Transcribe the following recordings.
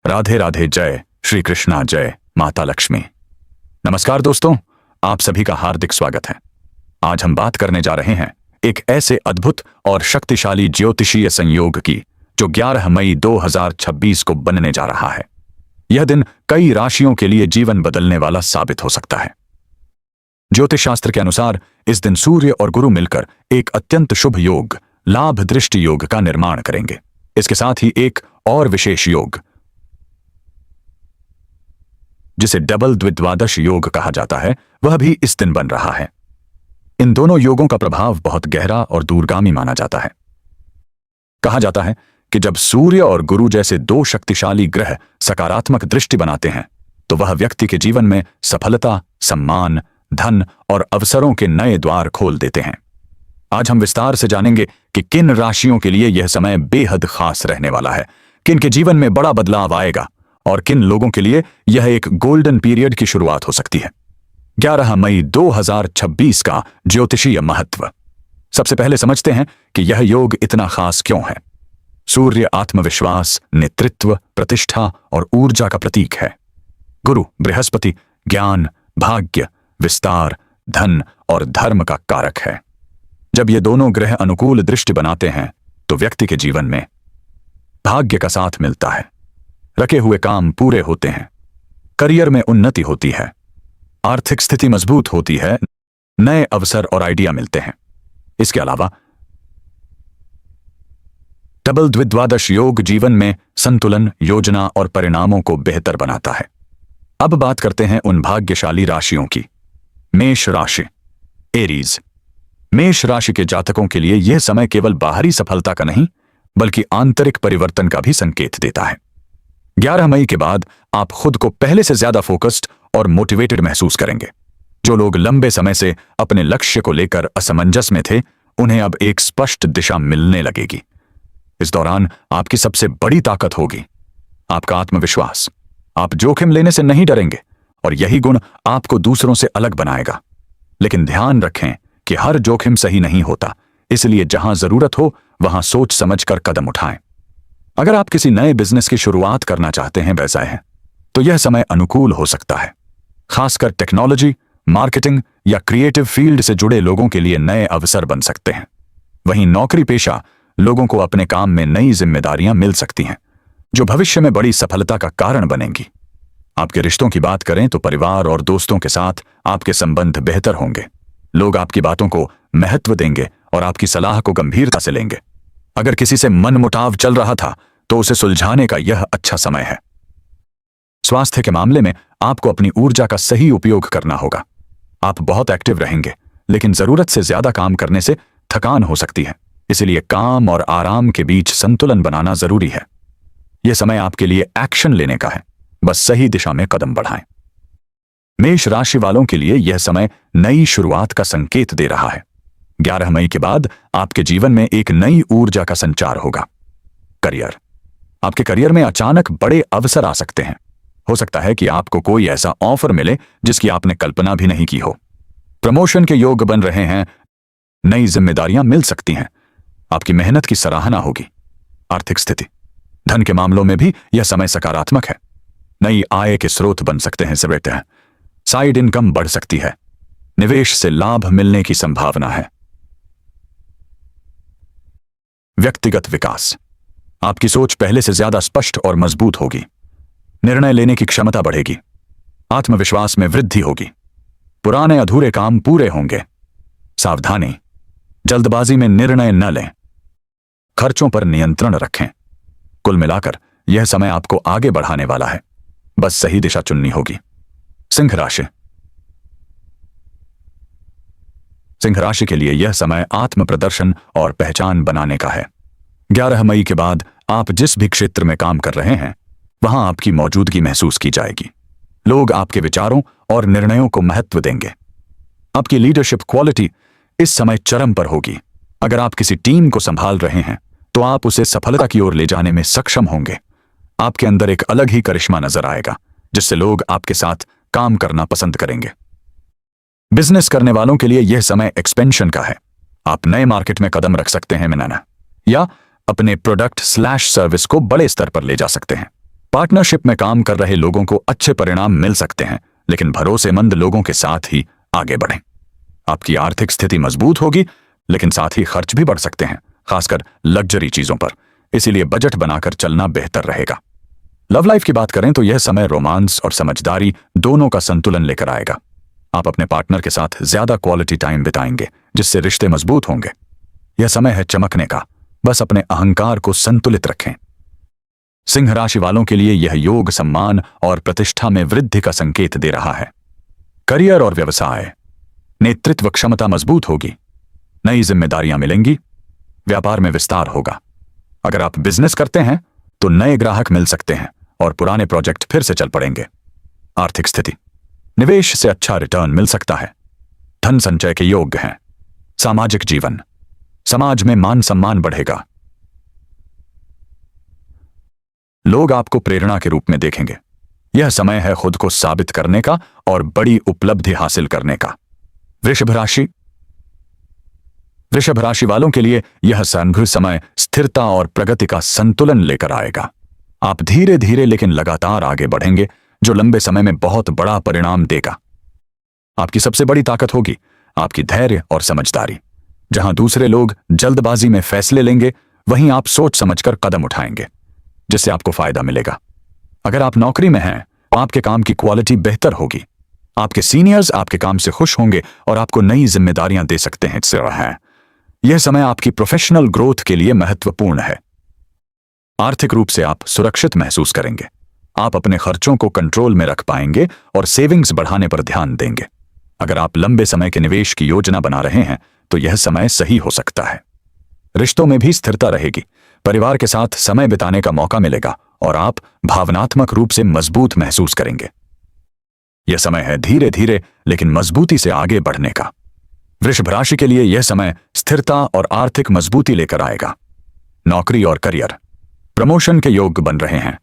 राधे राधे, जय श्री कृष्णा, जय माता लक्ष्मी। नमस्कार दोस्तों, आप सभी का हार्दिक स्वागत है। आज हम बात करने जा रहे हैं एक ऐसे अद्भुत और शक्तिशाली ज्योतिषीय संयोग की जो 11 मई 2026 को बनने जा रहा है। यह दिन कई राशियों के लिए जीवन बदलने वाला साबित हो सकता है। ज्योतिष शास्त्र के अनुसार इस दिन सूर्य और गुरु मिलकर एक अत्यंत शुभ योग, लाभ दृष्टि योग का निर्माण करेंगे। इसके साथ ही एक और विशेष योग, जिसे डबल द्विद्वादश योग कहा जाता है, वह भी इस दिन बन रहा है। इन दोनों योगों का प्रभाव बहुत गहरा और दूरगामी माना जाता है। कहा जाता है कि जब सूर्य और गुरु जैसे दो शक्तिशाली ग्रह सकारात्मक दृष्टि बनाते हैं तो वह व्यक्ति के जीवन में सफलता, सम्मान, धन और अवसरों के नए द्वार खोल देते हैं। आज हम विस्तार से जानेंगे कि किन राशियों के लिए यह समय बेहद खास रहने वाला है, किन के जीवन में बड़ा बदलाव आएगा और किन लोगों के लिए यह एक गोल्डन पीरियड की शुरुआत हो सकती है। 11 मई 2026 का ज्योतिषीय महत्व। सबसे पहले समझते हैं कि यह योग इतना खास क्यों है। सूर्य आत्मविश्वास, नेतृत्व, प्रतिष्ठा और ऊर्जा का प्रतीक है। गुरु बृहस्पति ज्ञान, भाग्य, विस्तार, धन और धर्म का कारक है। जब ये दोनों ग्रह अनुकूल दृष्टि बनाते हैं तो व्यक्ति के जीवन में भाग्य का साथ मिलता है, रखे हुए काम पूरे होते हैं, करियर में उन्नति होती है, आर्थिक स्थिति मजबूत होती है, नए अवसर और आइडिया मिलते हैं। इसके अलावा डबल द्विद्वादश योग जीवन में संतुलन, योजना और परिणामों को बेहतर बनाता है। अब बात करते हैं उन भाग्यशाली राशियों की। मेष राशि, एरीज। मेष राशि के जातकों के लिए यह समय केवल बाहरी सफलता का नहीं बल्कि आंतरिक परिवर्तन का भी संकेत देता है। 11 मई के बाद आप खुद को पहले से ज्यादा फोकस्ड और मोटिवेटेड महसूस करेंगे। जो लोग लंबे समय से अपने लक्ष्य को लेकर असमंजस में थे, उन्हें अब एक स्पष्ट दिशा मिलने लगेगी। इस दौरान आपकी सबसे बड़ी ताकत होगी आपका आत्मविश्वास। आप जोखिम लेने से नहीं डरेंगे और यही गुण आपको दूसरों से अलग बनाएगा। लेकिन ध्यान रखें कि हर जोखिम सही नहीं होता, इसलिए जहां जरूरत हो वहां सोच समझकर कदम उठाएं। अगर आप किसी नए बिजनेस की शुरुआत करना चाहते हैं, व्यवसाय है, तो यह समय अनुकूल हो सकता है। खासकर टेक्नोलॉजी, मार्केटिंग या क्रिएटिव फील्ड से जुड़े लोगों के लिए नए अवसर बन सकते हैं। वहीं नौकरी पेशा लोगों को अपने काम में नई जिम्मेदारियां मिल सकती हैं, जो भविष्य में बड़ी सफलता का कारण बनेंगी। आपके रिश्तों की बात करें तो परिवार और दोस्तों के साथ आपके संबंध बेहतर होंगे। लोग आपकी बातों को महत्व देंगे और आपकी सलाह को गंभीरता से लेंगे। अगर किसी से मनमुटाव चल रहा था तो उसे सुलझाने का यह अच्छा समय है। स्वास्थ्य के मामले में आपको अपनी ऊर्जा का सही उपयोग करना होगा। आप बहुत एक्टिव रहेंगे, लेकिन जरूरत से ज्यादा काम करने से थकान हो सकती है, इसलिए काम और आराम के बीच संतुलन बनाना जरूरी है। यह समय आपके लिए एक्शन लेने का है, बस सही दिशा में कदम बढ़ाएं। मेष राशि वालों के लिए यह समय नई शुरुआत का संकेत दे रहा है। 11 मई के बाद आपके जीवन में एक नई ऊर्जा का संचार होगा। करियर, आपके करियर में अचानक बड़े अवसर आ सकते हैं। हो सकता है कि आपको कोई ऐसा ऑफर मिले जिसकी आपने कल्पना भी नहीं की हो। प्रमोशन के योग बन रहे हैं, नई जिम्मेदारियां मिल सकती हैं, आपकी मेहनत की सराहना होगी। आर्थिक स्थिति, धन के मामलों में भी यह समय सकारात्मक है। नई आय के स्रोत बन सकते हैं, से हैं। साइड इनकम बढ़ सकती है, निवेश से लाभ मिलने की संभावना है। व्यक्तिगत विकास, आपकी सोच पहले से ज्यादा स्पष्ट और मजबूत होगी। निर्णय लेने की क्षमता बढ़ेगी, आत्मविश्वास में वृद्धि होगी, पुराने अधूरे काम पूरे होंगे। सावधानी, जल्दबाजी में निर्णय न लें, खर्चों पर नियंत्रण रखें। कुल मिलाकर यह समय आपको आगे बढ़ाने वाला है, बस सही दिशा चुननी होगी। सिंह राशि, सिंह राशि के लिए यह समय आत्म प्रदर्शन और पहचान बनाने का है। 11 मई के बाद आप जिस भी क्षेत्र में काम कर रहे हैं, वहां आपकी मौजूदगी महसूस की जाएगी। लोग आपके विचारों और निर्णयों को महत्व देंगे। आपकी लीडरशिप क्वालिटी इस समय चरम पर होगी। अगर आप किसी टीम को संभाल रहे हैं तो आप उसे सफलता की ओर ले जाने में सक्षम होंगे। आपके अंदर एक अलग ही करिश्मा नजर आएगा, जिससे लोग आपके साथ काम करना पसंद करेंगे। बिजनेस करने वालों के लिए यह समय एक्सपेंशन का है। आप नए मार्केट में कदम रख सकते हैं, या अपने प्रोडक्ट/सर्विस को बड़े स्तर पर ले जा सकते हैं। पार्टनरशिप में काम कर रहे लोगों को अच्छे परिणाम मिल सकते हैं, लेकिन भरोसेमंद लोगों के साथ ही आगे बढ़ें। आपकी आर्थिक स्थिति मजबूत होगी, लेकिन साथ ही खर्च भी बढ़ सकते हैं, खासकर लग्जरी चीजों पर। इसीलिए बजट बनाकर चलना बेहतर रहेगा। लव लाइफ की बात करें तो यह समय रोमांस और समझदारी दोनों का संतुलन लेकर आएगा। आप अपने पार्टनर के साथ ज्यादा क्वालिटी टाइम बिताएंगे, जिससे रिश्ते मजबूत होंगे। यह समय है चमकने का, बस अपने अहंकार को संतुलित रखें। सिंह राशि वालों के लिए यह योग सम्मान और प्रतिष्ठा में वृद्धि का संकेत दे रहा है। करियर और व्यवसाय, नेतृत्व क्षमता मजबूत होगी, नई जिम्मेदारियां मिलेंगी, व्यापार में विस्तार होगा। अगर आप बिजनेस करते हैं तो नए ग्राहक मिल सकते हैं और पुराने प्रोजेक्ट फिर से चल पड़ेंगे। आर्थिक स्थिति, निवेश से अच्छा रिटर्न मिल सकता है, धन संचय के योग्य हैं। सामाजिक जीवन, समाज में मान सम्मान बढ़ेगा, लोग आपको प्रेरणा के रूप में देखेंगे। यह समय है खुद को साबित करने का और बड़ी उपलब्धि हासिल करने का। वृषभ राशि वालों के लिए यह संघर्ष समय स्थिरता और प्रगति का संतुलन लेकर आएगा। आप धीरे धीरे लेकिन लगातार आगे बढ़ेंगे, जो लंबे समय में बहुत बड़ा परिणाम देगा। आपकी सबसे बड़ी ताकत होगी आपकी धैर्य और समझदारी। जहां दूसरे लोग जल्दबाजी में फैसले लेंगे, वहीं आप सोच समझकर कदम उठाएंगे, जिससे आपको फायदा मिलेगा। अगर आप नौकरी में हैं तो आपके काम की क्वालिटी बेहतर होगी। आपके सीनियर्स आपके काम से खुश होंगे और आपको नई जिम्मेदारियां दे सकते हैं। यह समय आपकी प्रोफेशनल ग्रोथ के लिए महत्वपूर्ण है। आर्थिक रूप से आप सुरक्षित महसूस करेंगे। आप अपने खर्चों को कंट्रोल में रख पाएंगे और सेविंग्स बढ़ाने पर ध्यान देंगे। अगर आप लंबे समय के निवेश की योजना बना रहे हैं तो यह समय सही हो सकता है। रिश्तों में भी स्थिरता रहेगी, परिवार के साथ समय बिताने का मौका मिलेगा और आप भावनात्मक रूप से मजबूत महसूस करेंगे। यह समय है धीरे धीरे लेकिन मजबूती से आगे बढ़ने का। वृषभ राशि के लिए यह समय स्थिरता और आर्थिक मजबूती लेकर आएगा। नौकरी और करियर, प्रमोशन के योग्य बन रहे हैं,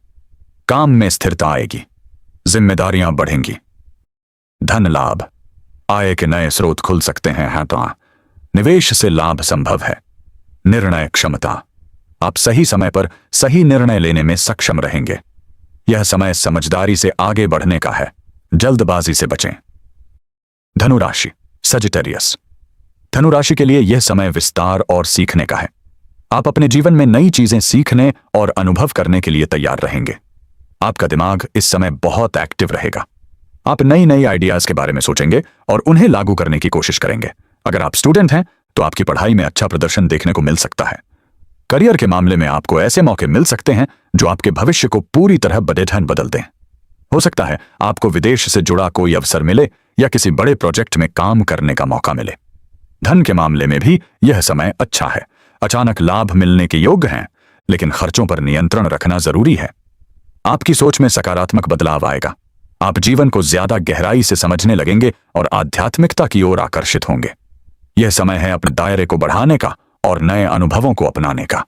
काम में स्थिरता आएगी, जिम्मेदारियां बढ़ेंगी। धन लाभ, आय के नए स्रोत खुल सकते हैं तो निवेश से लाभ संभव है। निर्णय क्षमता, आप सही समय पर सही निर्णय लेने में सक्षम रहेंगे। यह समय समझदारी से आगे बढ़ने का है, जल्दबाजी से बचें। धनु राशि, सजिटेरियस। धनु राशि के लिए यह समय विस्तार और सीखने का है। आप अपने जीवन में नई चीजें सीखने और अनुभव करने के लिए तैयार रहेंगे। आपका दिमाग इस समय बहुत एक्टिव रहेगा। आप नई नई आइडियाज के बारे में सोचेंगे और उन्हें लागू करने की कोशिश करेंगे। अगर आप स्टूडेंट हैं तो आपकी पढ़ाई में अच्छा प्रदर्शन देखने को मिल सकता है। करियर के मामले में आपको ऐसे मौके मिल सकते हैं जो आपके भविष्य को पूरी तरह बदल दें। हो सकता है आपको विदेश से जुड़ा कोई अवसर मिले या किसी बड़े प्रोजेक्ट में काम करने का मौका मिले। धन के मामले में भी यह समय अच्छा है। अचानक लाभ मिलने के योग्य हैं, लेकिन खर्चों पर नियंत्रण रखना जरूरी है। आपकी सोच में सकारात्मक बदलाव आएगा। आप जीवन को ज्यादा गहराई से समझने लगेंगे और आध्यात्मिकता की ओर आकर्षित होंगे। यह समय है अपने दायरे को बढ़ाने का और नए अनुभवों को अपनाने का।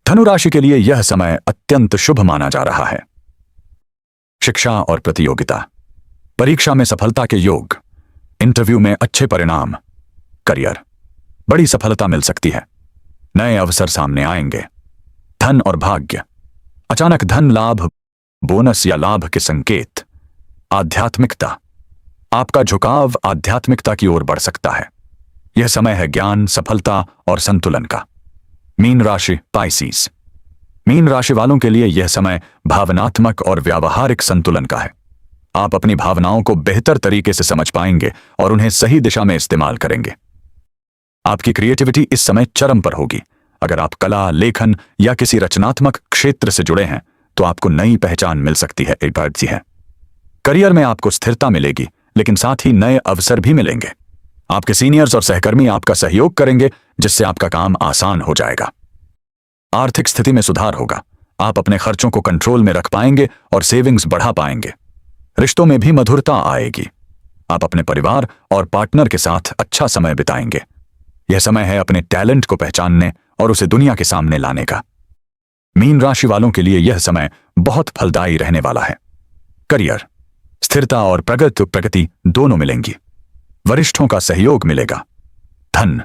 धनु राशि के लिए यह समय अत्यंत शुभ माना जा रहा है। शिक्षा और प्रतियोगिता, परीक्षा में सफलता के योग, इंटरव्यू में अच्छे परिणाम। करियर, बड़ी सफलता मिल सकती है, नए अवसर सामने आएंगे। धन और भाग्य, अचानक धन लाभ, बोनस या लाभ के संकेत। आध्यात्मिकता, आपका झुकाव आध्यात्मिकता की ओर बढ़ सकता है। यह समय है ज्ञान, सफलता और संतुलन का। मीन राशि, पाइसीज। मीन राशि वालों के लिए यह समय भावनात्मक और व्यावहारिक संतुलन का है। आप अपनी भावनाओं को बेहतर तरीके से समझ पाएंगे और उन्हें सही दिशा में इस्तेमाल करेंगे। आपकी क्रिएटिविटी इस समय चरम पर होगी। अगर आप कला, लेखन या किसी रचनात्मक क्षेत्र से जुड़े हैं तो आपको नई पहचान मिल सकती है। करियर में आपको स्थिरता मिलेगी, लेकिन साथ ही नए अवसर भी मिलेंगे। आपके सीनियर्स और सहकर्मी आपका सहयोग करेंगे, जिससे आपका काम आसान हो जाएगा। आर्थिक स्थिति में सुधार होगा। आप अपने खर्चों को कंट्रोल में रख पाएंगे और सेविंग्स बढ़ा पाएंगे। रिश्तों में भी मधुरता आएगी। आप अपने परिवार और पार्टनर के साथ अच्छा समय बिताएंगे। यह समय है अपने टैलेंट को पहचानने और उसे दुनिया के सामने लाने का। मीन राशि वालों के लिए यह समय बहुत फलदायी रहने वाला है। करियर, स्थिरता और प्रगति दोनों मिलेंगी। वरिष्ठों का सहयोग मिलेगा। धन,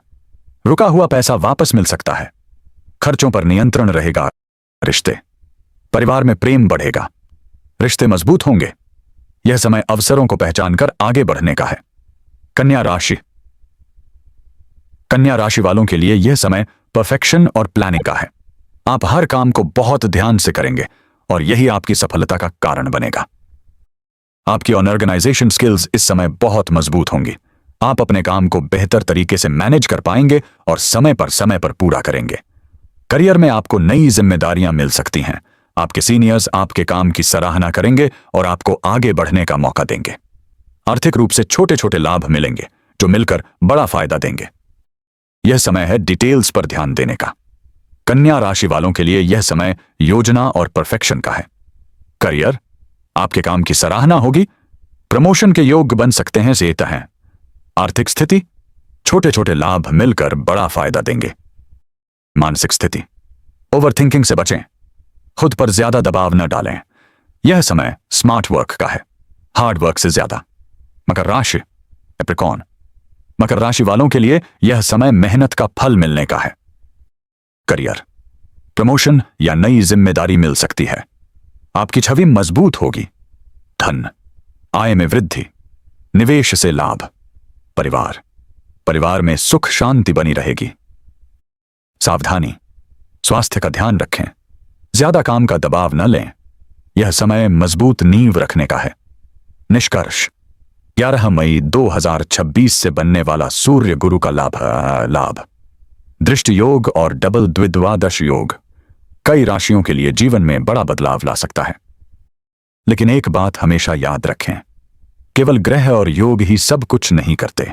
रुका हुआ पैसा वापस मिल सकता है। खर्चों पर नियंत्रण रहेगा। रिश्ते, परिवार में प्रेम बढ़ेगा रिश्ते मजबूत होंगे। यह समय अवसरों को पहचानकर आगे बढ़ने का है। कन्या राशि। कन्या राशि वालों के लिए यह समय परफेक्शन और प्लानिंग का है। आप हर काम को बहुत ध्यान से करेंगे और यही आपकी सफलता का कारण बनेगा। आपकी ऑर्गेनाइजेशन स्किल्स इस समय बहुत मजबूत होंगी। आप अपने काम को बेहतर तरीके से मैनेज कर पाएंगे और समय पर पूरा करेंगे। करियर में आपको नई जिम्मेदारियां मिल सकती हैं। आपके सीनियर्स आपके काम की सराहना करेंगे और आपको आगे बढ़ने का मौका देंगे। आर्थिक रूप से छोटे छोटे लाभ मिलेंगे जो मिलकर बड़ा फायदा देंगे। यह समय है डिटेल्स पर ध्यान देने का। कन्या राशि वालों के लिए यह समय योजना और परफेक्शन का है। करियर, आपके काम की सराहना होगी, प्रमोशन के योग बन सकते हैं सेहत हैं। आर्थिक स्थिति, छोटे छोटे लाभ मिलकर बड़ा फायदा देंगे। मानसिक स्थिति, ओवरथिंकिंग से बचें, खुद पर ज्यादा दबाव न डालें। यह समय स्मार्ट वर्क का है, हार्ड वर्क से ज्यादा। मकर राशि, कैप्रिकॉर्न। मकर राशि वालों के लिए यह समय मेहनत का फल मिलने का है। करियर, प्रमोशन या नई जिम्मेदारी मिल सकती है। आपकी छवि मजबूत होगी। धन, आय में वृद्धि, निवेश से लाभ। परिवार, परिवार में सुख शांति बनी रहेगी। सावधानी, स्वास्थ्य का ध्यान रखें, ज्यादा काम का दबाव न लें। यह समय मजबूत नींव रखने का है। निष्कर्ष, 11 मई 2026 से बनने वाला सूर्य गुरु का लाभ दृष्टि योग और डबल द्विद्वादश योग कई राशियों के लिए जीवन में बड़ा बदलाव ला सकता है। लेकिन एक बात हमेशा याद रखें, केवल ग्रह और योग ही सब कुछ नहीं करते।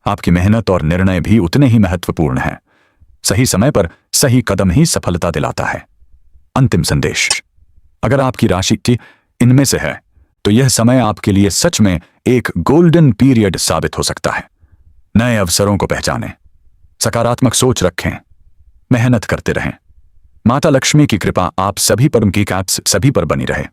आपकी मेहनत और निर्णय भी उतने ही महत्वपूर्ण हैं। सही समय पर सही कदम ही सफलता दिलाता है। अंतिम संदेश, अगर आपकी राशि की इनमें से है तो यह समय आपके लिए सच में एक गोल्डन पीरियड साबित हो सकता है। नए अवसरों को पहचानें, सकारात्मक सोच रखें, मेहनत करते रहें। माता लक्ष्मी की कृपा आप सभी पर, उनकी कैप्स सभी पर बनी रहे।